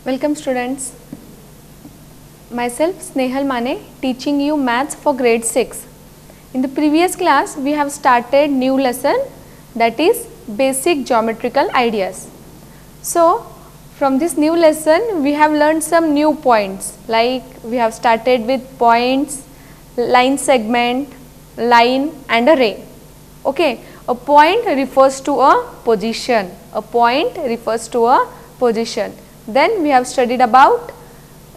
Welcome students. Myself Snehal Mane, teaching you maths for grade 6. In the previous class we have started new lesson, that is basic geometrical ideas. So from this new lesson we have learned some new points, like we have started with points, line segment, line and a ray. Okay, a point refers to a position. A point refers to a position. Then we have studied about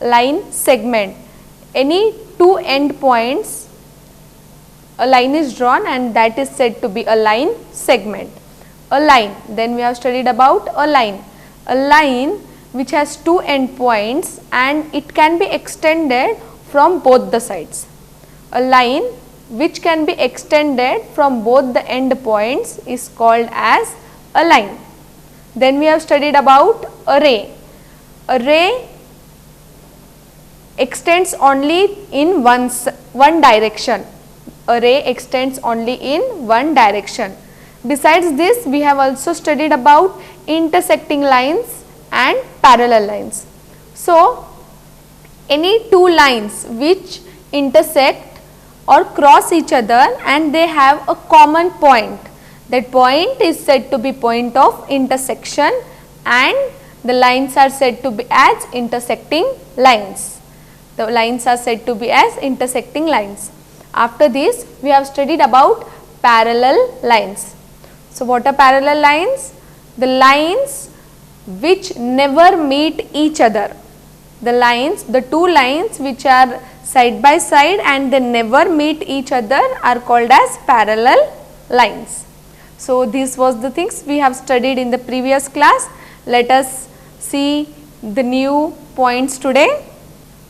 line segment. Any two end points, a line is drawn and that is said to be a line segment. A line, then we have studied about a line. A line which has two end points and it can be extended from both the sides. A line which can be extended from both the end points is called as a line. Then we have studied about a ray. A ray extends only in one direction. A ray extends only in one direction. Besides this, we have also studied about intersecting lines and parallel lines. So, any two lines which intersect or cross each other and they have a common point, that point is said to be point of intersection and the lines are said to be as intersecting lines. The lines are said to be as intersecting lines. After this, we have studied about parallel lines. So, what are parallel lines? The lines which never meet each other. The lines, the two lines which are side by side and they never meet each other are called as parallel lines. So, this was the things we have studied in the previous class. Let us see the new points today.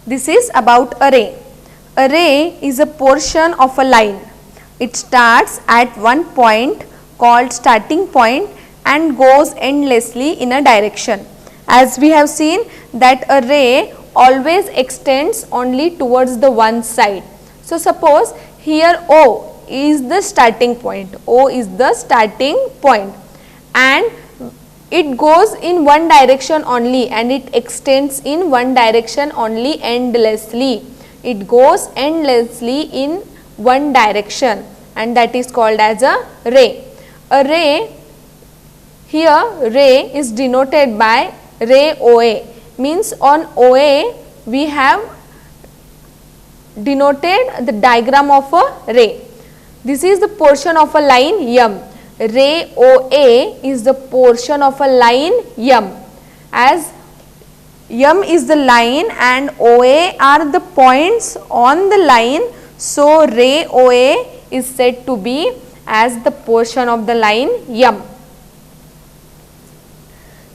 This is about a ray. A ray is a portion of a line. It starts at one point called starting point and goes endlessly in a direction. As we have seen that a ray always extends only towards the one side. So, suppose here O is the starting point. O is the starting point and it goes in one direction only and it extends in one direction only endlessly. It goes endlessly in one direction and that is called as a ray. A ray, here ray is denoted by ray OA, means on OA we have denoted the diagram of a ray. This is the portion of a line M. Ray OA is the portion of a line M, as M is the line and OA are the points on the line. So, ray OA is said to be as the portion of the line M.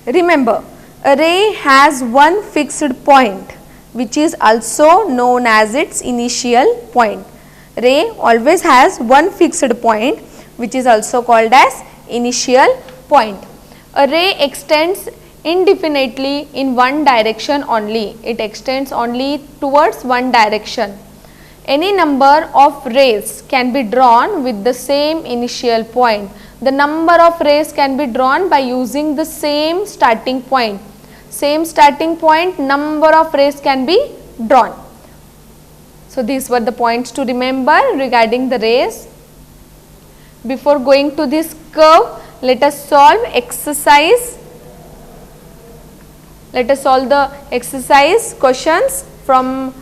Remember, a ray has one fixed point which is also known as its initial point. Ray always has one fixed point which is also called as initial point. A ray extends indefinitely in one direction only. It extends only towards one direction. Any number of rays can be drawn with the same initial point. The number of rays can be drawn by using the same starting point. Same starting point, number of rays can be drawn. So, these were the points to remember regarding the rays. Before going to this curve, let us solve exercise. Let us solve the exercise questions from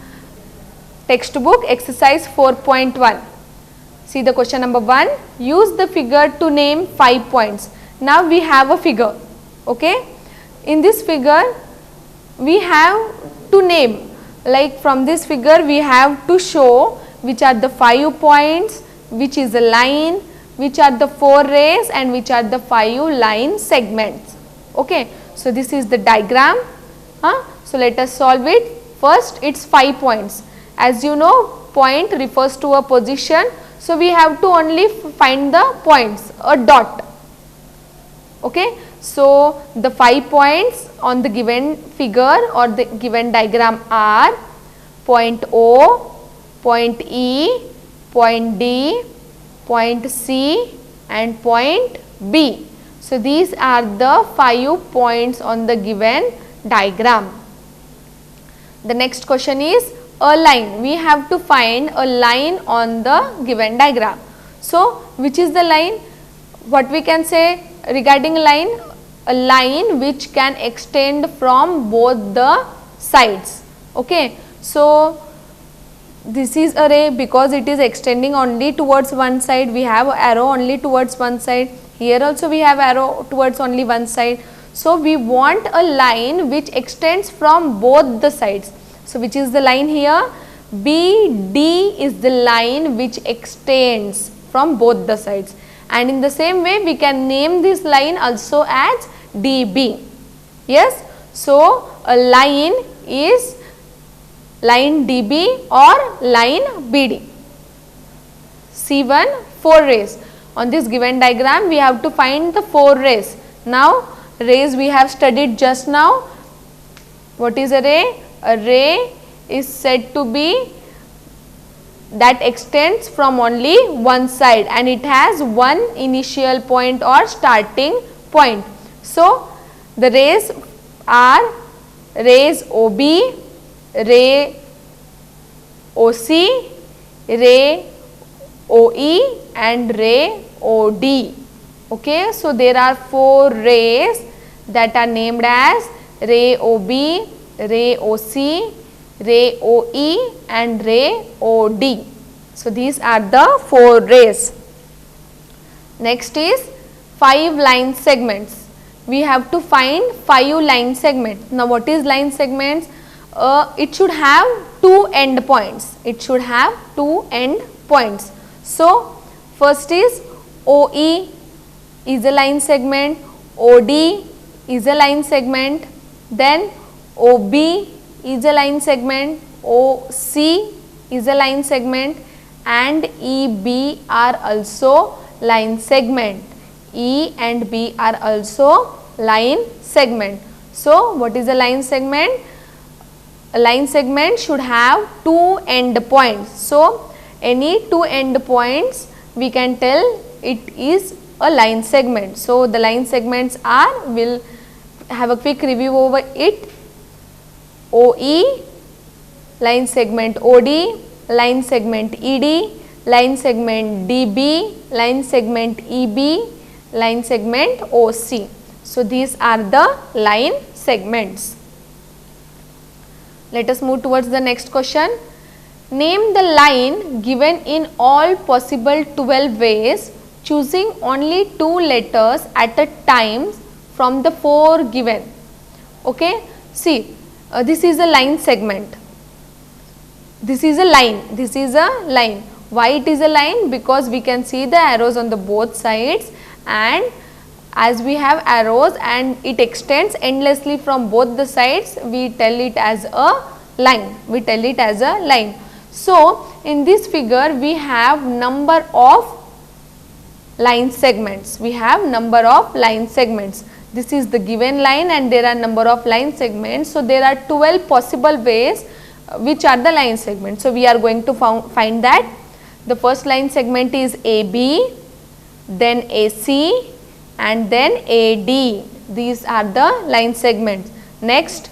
textbook exercise 4.1. See the question number 1. Use the figure to name 5 points. Now we have a figure. Okay. In this figure, we have to name. Like from this figure, we have to show which are the 5 points, which is a line, which are the 4 rays and which are the 5 line segments. Okay. So, this is the diagram. So, let us solve it. First, it is 5 points. As you know, point refers to a position. So, we have to only find the points, a dot. Okay. So, the 5 points on the given figure or the given diagram are point O, point E, point D, point C and point B. So, these are the 5 points on the given diagram. The next question is a line. We have to find a line on the given diagram. So, which is the line? What we can say regarding line? A line which can extend from both the sides. Okay. So, this is a ray because it is extending only towards one side. We have arrow only towards one side. Here also we have arrow towards only one side. So, we want a line which extends from both the sides. So, which is the line here? BD is the line which extends from both the sides, and in the same way we can name this line also as DB. Yes. So, a line is line DB or line BD. C1, 4 rays. On this given diagram we have to find the 4 rays. Now, rays we have studied just now. What is a ray? A ray is said to be that extends from only one side and it has one initial point or starting point. So, the rays are rays OB, ray OC, ray OE and ray OD. Okay. So, there are 4 rays that are named as ray OB, ray OC, ray OE and ray OD. So, these are the 4 rays. Next is 5 line segments. We have to find 5 line segments. Now, what is line segments? It should have 2 end points. It should have 2 end points. So, first is OE is a line segment, OD is a line segment, then OB is a line segment, OC is a line segment and EB are also line segment. E and B are also line segment. So, what is a line segment? A line segment should have 2 end points. So, any 2 end points we can tell it is a line segment. So, the line segments are, we will have a quick review over it. OE, line segment OD, line segment ED, line segment DB, line segment EB, line segment OC. So, these are the line segments. Let us move towards the next question. Name the line given in all possible 12 ways, choosing only 2 letters at a time from the 4 given. Okay. See, this is a line segment. This is a line. This is a line. Why it is a line? Because we can see the arrows on the both sides, and as we have arrows and it extends endlessly from both the sides, we tell it as a line. We tell it as a line. So, in this figure we have number of line segments. We have number of line segments. This is the given line and there are number of line segments. So, there are 12 possible ways which are the line segments. So, we are going to find that. The first line segment is AB, then AC and then AD. These are the line segments. Next,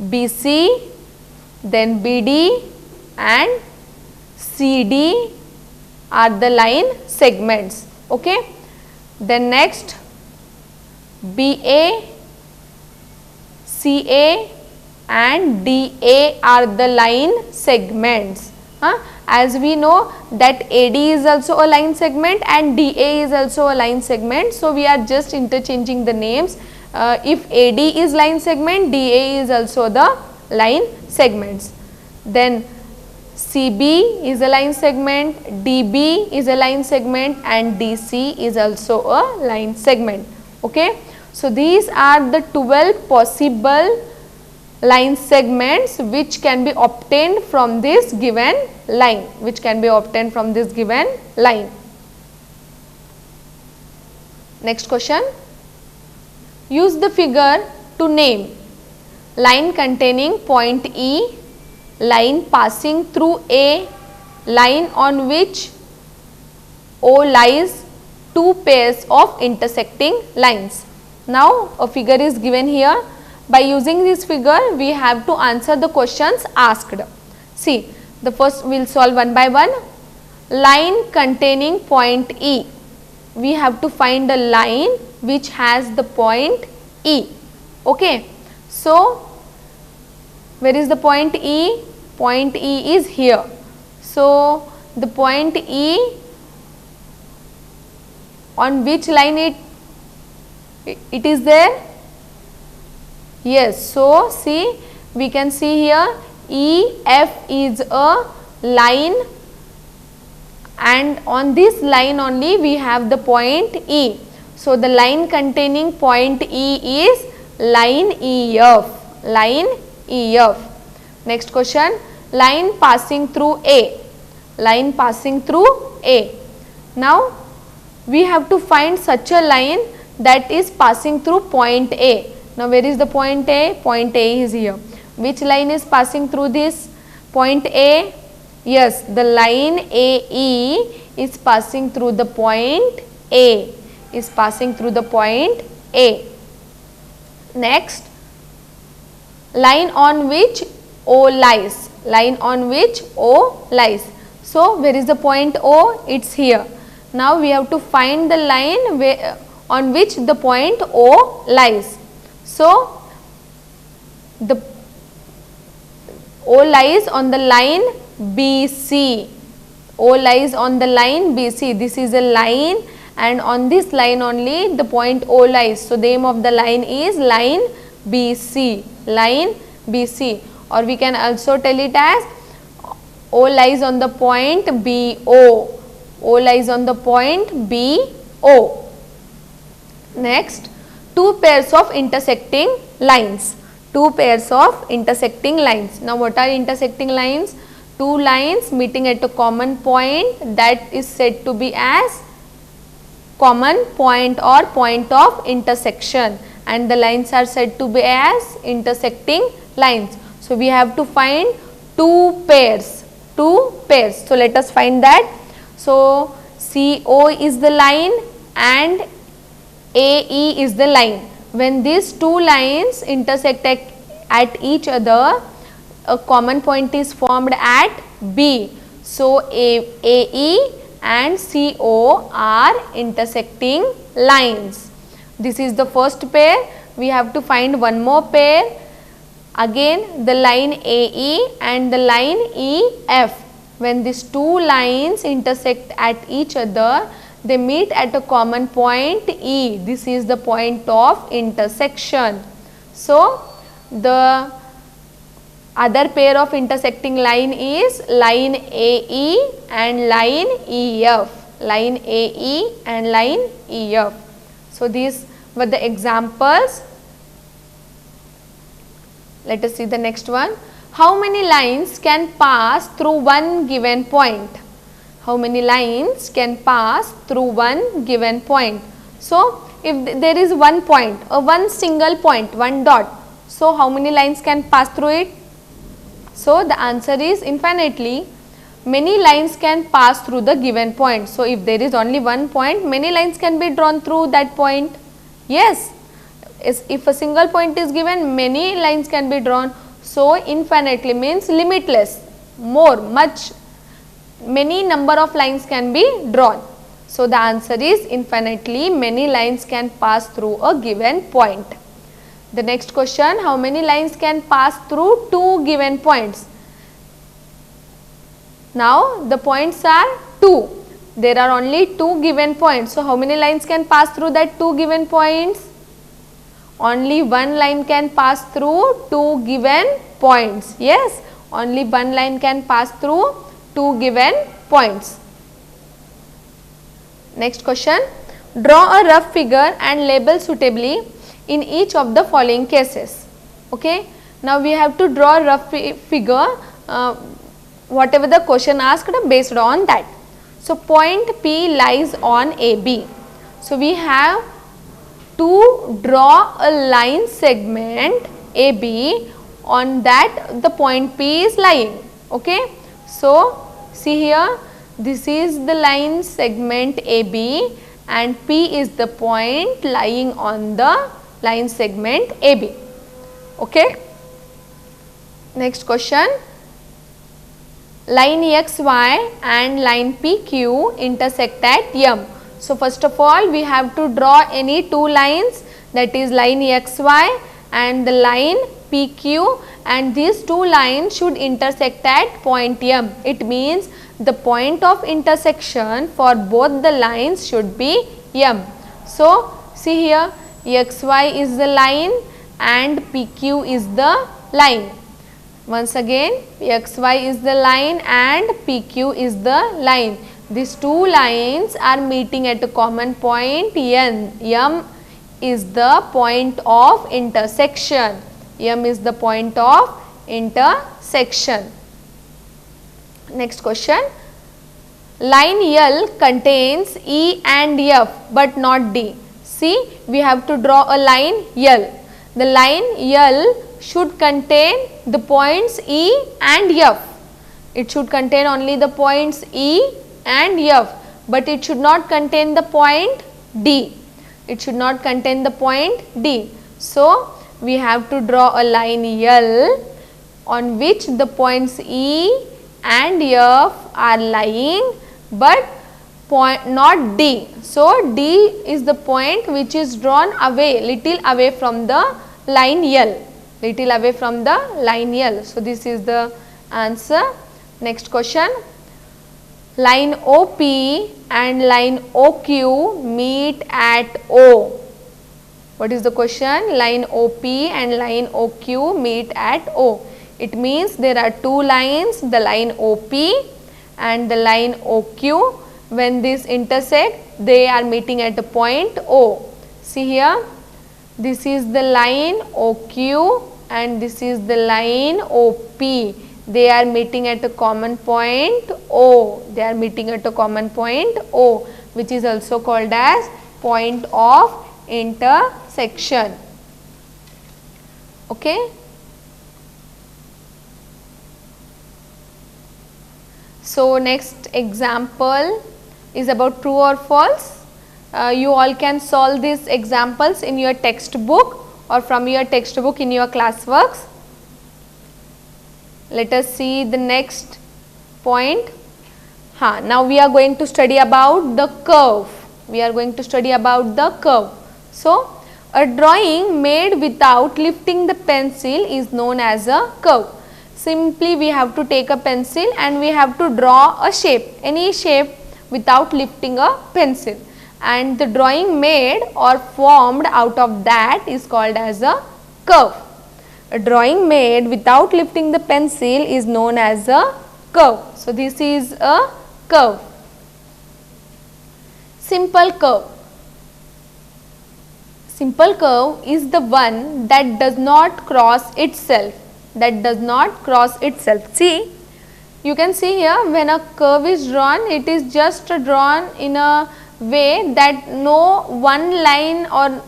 BC, then BD and CD are the line segments. Okay. Then next, BA, CA and DA are the line segments. As we know that AD is also a line segment and DA is also a line segment. So, we are just interchanging the names. If AD is line segment, DA is also the line segments. Then CB is a line segment, DB is a line segment and DC is also a line segment. Okay. So, these are the 12 possible line segments which can be obtained from this given line, Next question. Use the figure to name line containing point E, line passing through A, line on which O lies, 2 pairs of intersecting lines. Now, a figure is given here. By using this figure, we have to answer the questions asked. See, the first we will solve one by one. Line containing point E. We have to find a line which has the point E. Okay. So, where is the point E? Point E is here. So, the point E, on which line it is there? Yes. So, see, we can see here EF is a line, and on this line only we have the point E. So, the line containing point E is line EF, line EF. Next question, line passing through A, line passing through A. Now, we have to find such a line that is passing through point A. Now, where is the point A? Point A is here. Which line is passing through this point A? Yes, the line AE is passing through the point A, is passing through the point A. Next, line on which O lies, line on which O lies. So, where is the point O? It is here. Now, we have to find the line where, on which the point O lies. So, the O lies on the line BC, O lies on the line BC. This is a line, and on this line only the point O lies. So, the name of the line is line BC, line BC, or we can also tell it as O lies on the point BO, O lies on the point BO. Next, two pairs of intersecting lines, two pairs of intersecting lines. Now, what are intersecting lines? Two lines meeting at a common point, that is said to be as common point or point of intersection, and the lines are said to be as intersecting lines. So, we have to find two pairs, two pairs. So, let us find that. So, CO is the line and AE is the line. When these two lines intersect at each other, a common point is formed at B. So, AE and CO are intersecting lines. This is the first pair. We have to find one more pair. Again, the line AE and the line EF. When these two lines intersect at each other, they meet at a common point E. This is the point of intersection. So, the other pair of intersecting line is line AE and line EF, line AE and line EF. So, these were the examples. Let us see the next one. How many lines can pass through one given point? How many lines can pass through one given point? So, if there is one point, one single point, one dot, so how many lines can pass through it? So, the answer is infinitely. Many lines can pass through the given point. So, if there is only one point, many lines can be drawn through that point. Yes, if a single point is given, many lines can be drawn. So, infinitely means limitless, more, much, many number of lines can be drawn. So, the answer is infinitely many lines can pass through a given point. The next question, how many lines can pass through two given points? Now, the points are 2. There are only 2 given points. So, how many lines can pass through that 2 given points? Only one line can pass through 2 given points. Yes, only one line can pass through 2 given points. Next question, draw a rough figure and label suitably in each of the following cases. Okay. Now, we have to draw a rough figure, whatever the question asked based on that. So, point P lies on AB. So, we have to draw a line segment AB on that the point P is lying. Okay. So, see here, this is the line segment AB and P is the point lying on the line segment AB. Okay. Next question. Line XY and line PQ intersect at M. So, first of all we have to draw any two lines, that is line XY and the line PQ, and these two lines should intersect at point M. It means the point of intersection for both the lines should be M. So, see here, XY is the line and PQ is the line. Once again, XY is the line and PQ is the line. These two lines are meeting at a common point N. M is the point of intersection. M is the point of intersection. Next question. Line L contains E and F but not D. See, we have to draw a line L. The line L should contain the points E and F. It should contain only the points E and F, but it should not contain the point D. It should not contain the point D. So, we have to draw a line L on which the points E and F are lying, but point not D. So, D is the point which is drawn away, little away from the line L. Little away from the line L. So, this is the answer. Next question. Line OP and line OQ meet at O. What is the question? Line OP and line OQ meet at O. It means there are two lines, the line OP and the line OQ. When these intersect, they are meeting at a point O. See here, this is the line OQ and this is the line OP. They are meeting at a common point O. They are meeting at a common point O, which is also called as point of intersection. Okay. So, next example is about true or false. You all can solve these examples in your textbook or from your textbook in your classworks. Let us see the next point. Now we are going to study about the curve. We are going to study about the curve. So, a drawing made without lifting the pencil is known as a curve. Simply we have to take a pencil and we have to draw a shape, any shape without lifting a pencil, and the drawing made or formed out of that is called as a curve. A drawing made without lifting the pencil is known as a curve. So, this is a curve. Simple curve. Simple curve is the one that does not cross itself. That does not cross itself. See, you can see here when a curve is drawn, it is just drawn in a way that no one line or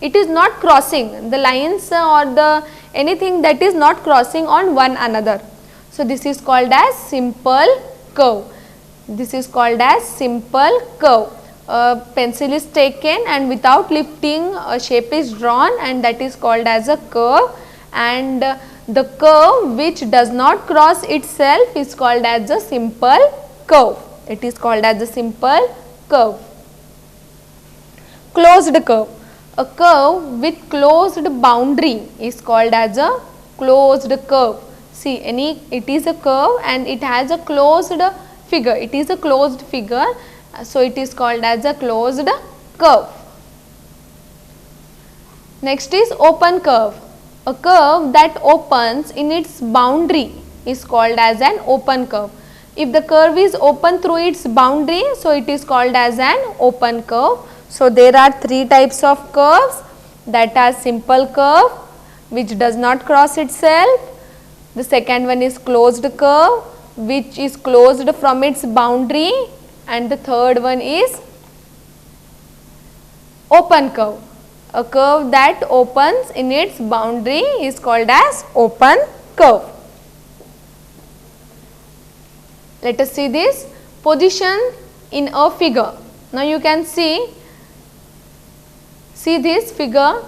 it is not crossing the lines or the anything that is not crossing on one another. So, this is called as simple curve. This is called as simple curve. A pencil is taken and without lifting a shape is drawn, and that is called as a curve, and the curve which does not cross itself is called as a simple curve. It is called as a simple curve. Closed curve. A curve with closed boundary is called as a closed curve. See, it is a curve and it has a closed figure. It is a closed figure, so it is called as a closed curve. Next is open curve. A curve that opens in its boundary is called as an open curve. If the curve is open through its boundary, so it is called as an open curve. So, there are three types of curves, that are simple curve which does not cross itself. The second one is closed curve which is closed from its boundary, and the third one is open curve. A curve that opens in its boundary is called as open curve. Let us see this position in a figure. Now, you can see this figure.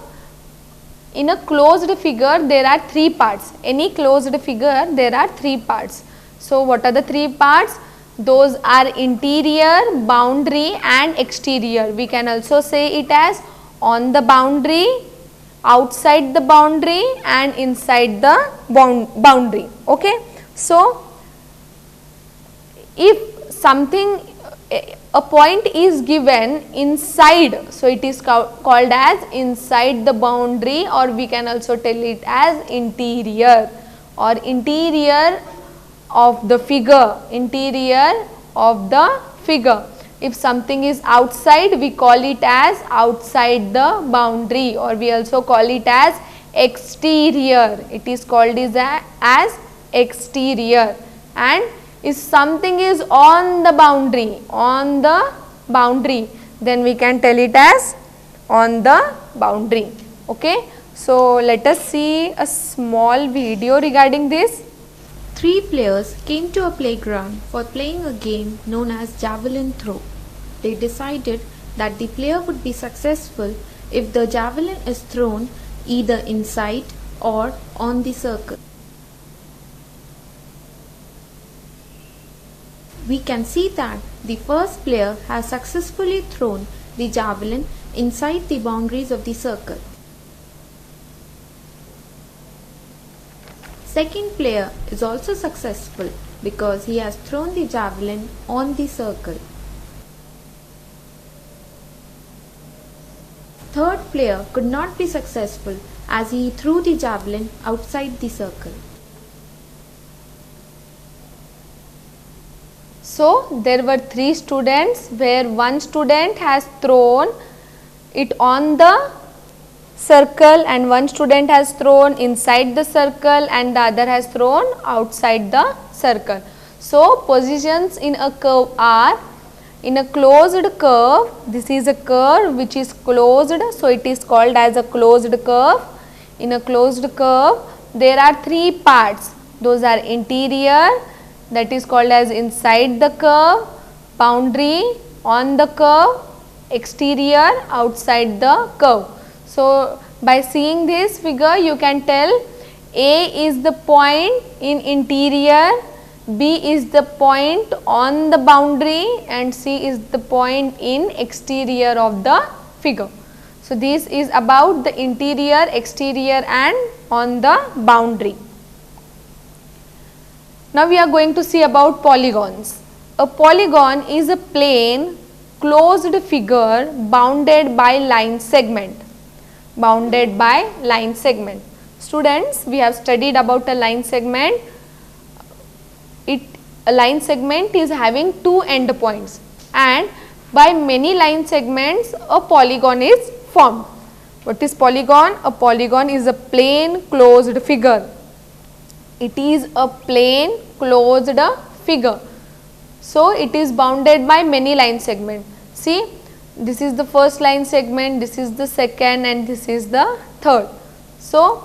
In a closed figure there are three parts. Any closed figure there are three parts. So what are the three parts? Those are interior, boundary and exterior. We can also say it as on the boundary, outside the boundary and inside the boundary. Okay. So if something, a point is given inside, so it is called as inside the boundary, or we can also tell it as interior or interior of the figure, interior of the figure. If something is outside, we call it as outside the boundary, or we also call it as exterior. It is called as exterior. And if something is on the boundary, then we can tell it as on the boundary. Okay. So let us see a small video regarding this. Three players came to a playground for playing a game known as javelin throw. They decided that the player would be successful if the javelin is thrown either inside or on the circle. We can see that the first player has successfully thrown the javelin inside the boundaries of the circle. Second player is also successful because he has thrown the javelin on the circle. Third player could not be successful as he threw the javelin outside the circle. So there were three students where one student has thrown it on the circle and one student has thrown inside the circle and the other has thrown outside the circle. So positions in a curve are, in a closed curve, this is a curve which is closed, so it is called as a closed curve. In a closed curve there are three parts, those are interior, that is called as inside the curve, boundary, on the curve, exterior, outside the curve. So by seeing this figure you can tell A is the point in interior, B is the point on the boundary and C is the point in exterior of the figure. So this is about the interior, exterior and on the boundary. Now we are going to see about polygons. A polygon is a plane closed figure bounded by line segment. Bounded by line segment. Students, we have studied about a line segment. A line segment is having two endpoints and by many line segments a polygon is formed. What is polygon? A polygon is a plane closed figure. It is a plane closed figure. So it is bounded by many line segments. See, this is the first line segment, this is the second and this is the third. So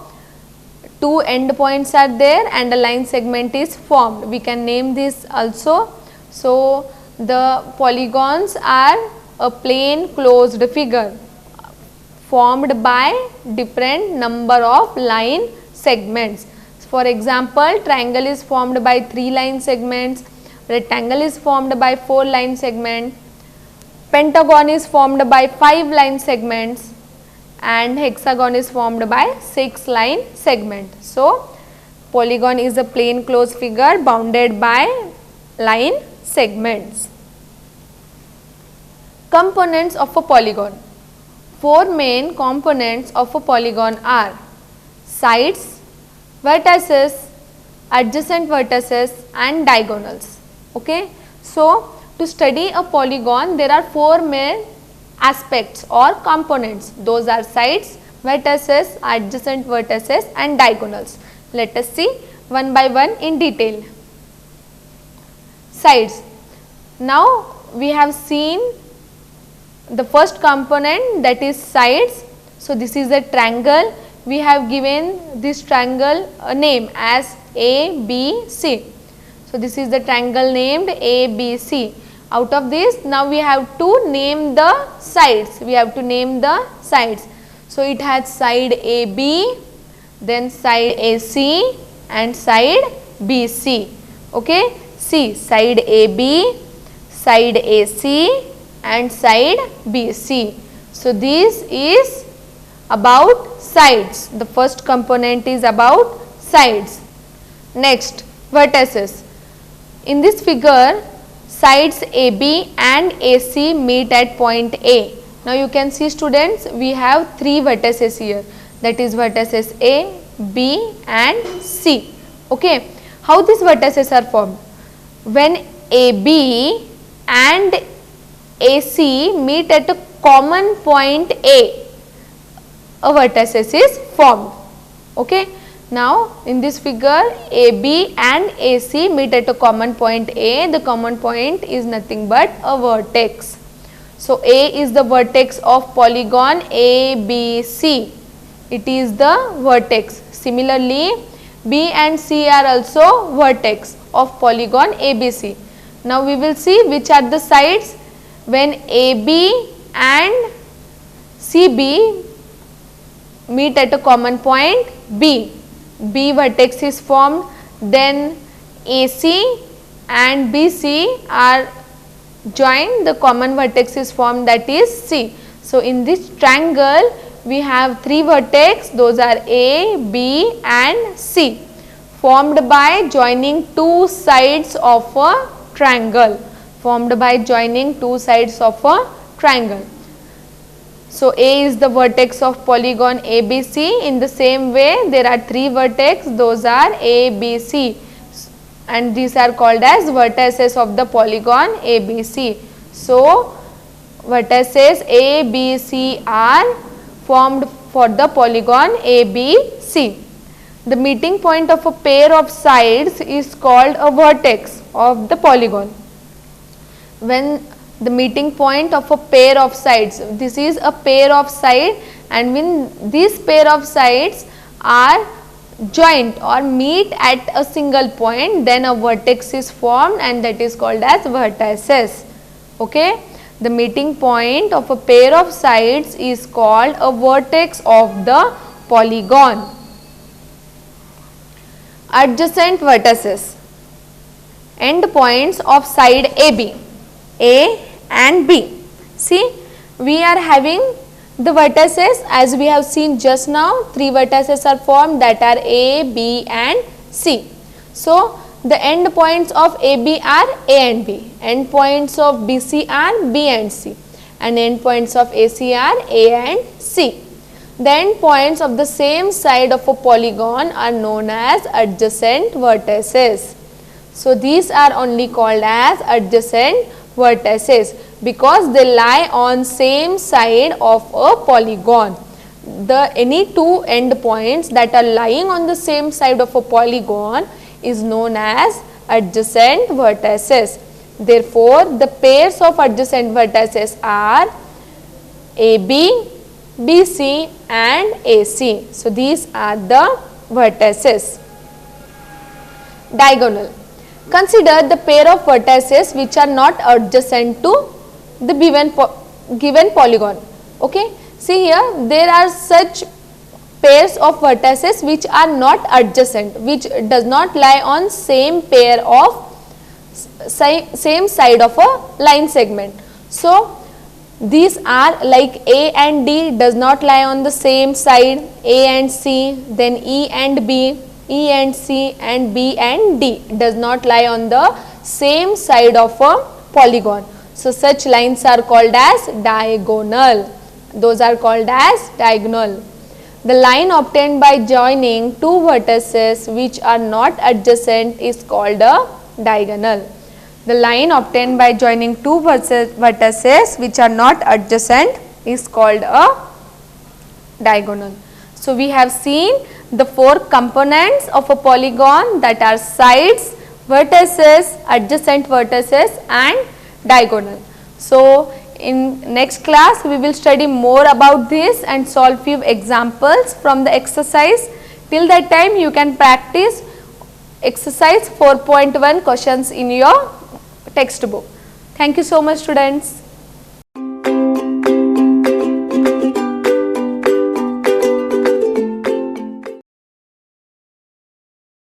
two endpoints are there and a line segment is formed. We can name this also. So the polygons are a plane closed figure formed by different number of line segments. For example, triangle is formed by 3 line segments, rectangle is formed by 4 line segments, pentagon is formed by 5 line segments and hexagon is formed by 6 line segments. So polygon is a plane closed figure bounded by line segments. Components of a polygon. 4 main components of a polygon are sides, vertices, adjacent vertices and diagonals. Okay. So to study a polygon there are 4 main aspects or components, those are sides, vertices, adjacent vertices and diagonals. Let us see one by one in detail. Sides. Now we have seen the first component, that is sides. So this is a triangle, we have given this triangle a name as ABC. So this is the triangle named ABC. Out of this now we have to name the sides, So it has side AB, then side AC and side BC. Okay, see side AB, side AC and side BC. So this is about sides. The first component is about sides. Next, vertices. In this figure, sides AB and AC meet at point A. Now you can see students, we have three vertices here, that is vertices A, B and C. Okay, how these vertices are formed? When AB and AC meet at a common point A vertices is formed. Okay. Now in this figure, AB and AC meet at a common point A. The common point is nothing but a vertex. So A is the vertex of polygon ABC. It is the vertex. Similarly, B and C are also vertex of polygon ABC. Now we will see which are the sides when AB and CB meet at a common point B. B vertex is formed, then AC and BC are joined, the common vertex is formed, that is C. So in this triangle we have three vertex, those are A, B and C, formed by joining two sides of a triangle, formed by joining two sides of a triangle. So A is the vertex of polygon ABC. In the same way, there are three vertex, those are A, B, C, and these are called as vertices of the polygon ABC. So vertices A, B, C are formed for the polygon ABC. The meeting point of a pair of sides is called a vertex of the polygon. When the meeting point of a pair of sides, this is a pair of side, and when these pair of sides are joint or meet at a single point, then a vertex is formed and that is called as vertices. Okay. The meeting point of a pair of sides is called a vertex of the polygon. Adjacent vertices. End points of side AB, A and B. See, we are having the vertices as we have seen just now. Three vertices are formed, that are A, B and C. So the end points of AB are A and B, end points of BC are B and C, and end points of AC are A and C. The end points of the same side of a polygon are known as adjacent vertices. So these are only called as adjacent vertices because they lie on same side of a polygon. Any two end points that are lying on the same side of a polygon is known as adjacent vertices. Therefore, the pairs of adjacent vertices are AB, BC and AC. So these are the vertices. Diagonal. Consider the pair of vertices which are not adjacent to the given polygon. Okay. See here, there are such pairs of vertices which are not adjacent, which does not lie on same pair of same side of a line segment. So these are like A and D does not lie on the same side, A and C, then E and B, E and C and B and D does not lie on the same side of a polygon. So such lines are called as diagonal. Those are called as diagonal. The line obtained by joining two vertices which are not adjacent is called a diagonal. The line obtained by joining two vertices which are not adjacent is called a diagonal. So we have seen the four components of a polygon, that are sides, vertices, adjacent vertices and diagonal. So in next class we will study more about this and solve few examples from the exercise. Till that time you can practice exercise 4.1 questions in your textbook. Thank you so much, students.